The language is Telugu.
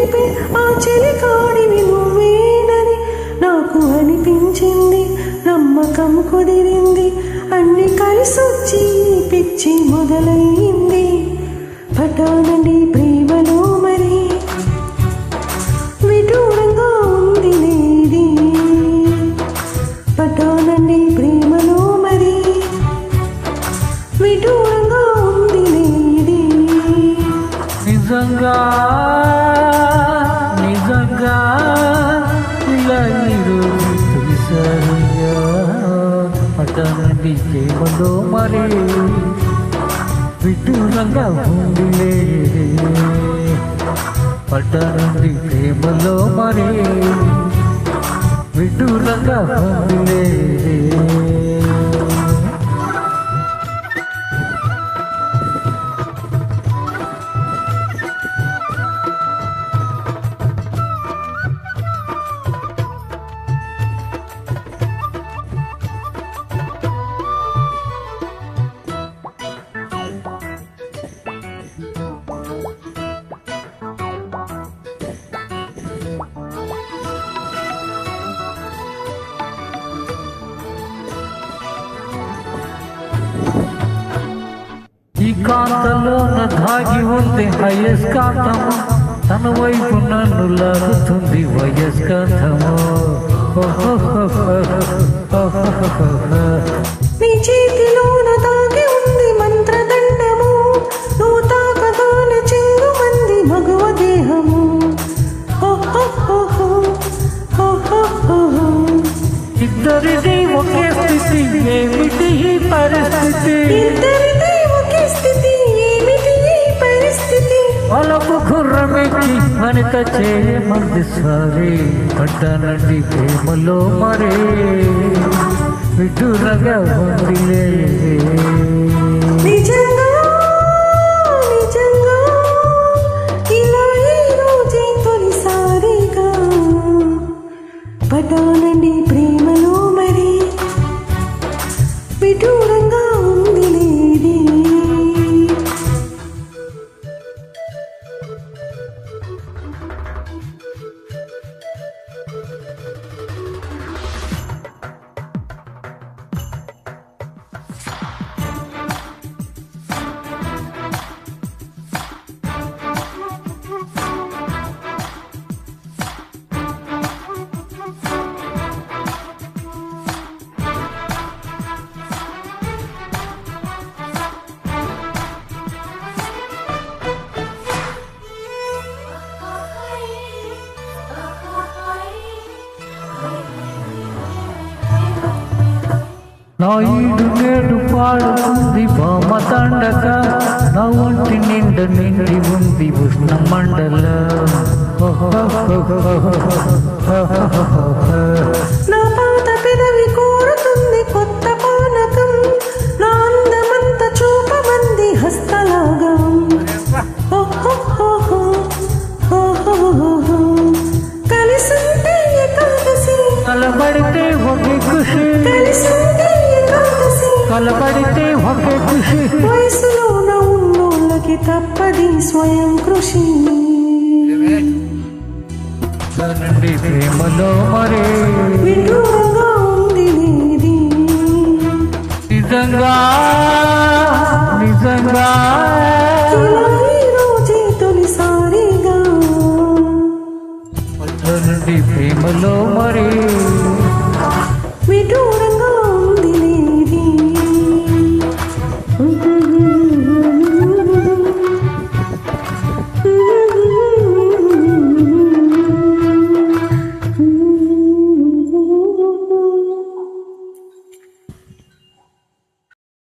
తెలిపే ఆ చెలికాడివి నువ్వేనని నాకు అనిపించింది. నమ్మకం కుదిరింది, అన్ని కలిసొచ్చి పిచ్చి మొదలయ్యింది. పటానండి ప్రేమలో మరి విదూరంగా ఉంది లేది. పటానండి ప్రేమలో మరి విదూరంగా ఉంది లేది. నిజంగా నిజంగా ఇలా ఈరోజు తొలిసారిగా పటానండి ప్రేమలో మరి విదూరంగా ఉంది. పటానండి ప్రేమలో మరి విదూరంగా ఉంది. ఈ కాంతలోన దాగి ఉంది అయస్కాంతము, తన వైపు నన్ను లాగుతుంది వయస్కాంతము. నీ చేతిలోన దాగి ఉంది మంత్రదండము, నువ్వు తాకగాన చెంగు మంది మగవ దేహము. ఇద్దరిది ఒకే స్థితి, ఏమిటి ఈ పరిస్థితి? ఇద్దరిది ఒకే స్థితి, ఏమిటి ఈ పరిస్థితి? అలకు గుర్రమెక్కి వనిత చేయమంది సారీ. పడ్డానండి ప్రేమలో మరే విదూరంగా ఉంది. నిజంగా నిజంగా ఇలా ఈ రోజే తొలిసారిగా పటానండి ప్రేమలో మరి విదూరంగా ఉంది లేది. నా ఈడు నేడు పాడుతుంది బామ తండక, నా ఒంటి నిండ నిండి ఉంది ఉష్ణ మండల. నా పాత పెదవి కోరుతుంది కొత్త పానకం, నా అందమంత చూపమంది హస్తలాగం. కలిసుంటే ఏకాదశి, కలబడితే ఒకే ఖుషి, కలిసుంటే ఏకాదశి. కలబడితే ఒకే ఖుషి. వయసులోన ఉన్నోళ్ళకి తప్పది స్వయం కృషి. పటానండి ప్రేమలో మరే విదూరంగా ఉంది లేది. నిజంగా నిజంగా ఇలా ఈ రోజే తొలిసారిగా పటానండి ప్రేమలో మరే విదూరంగా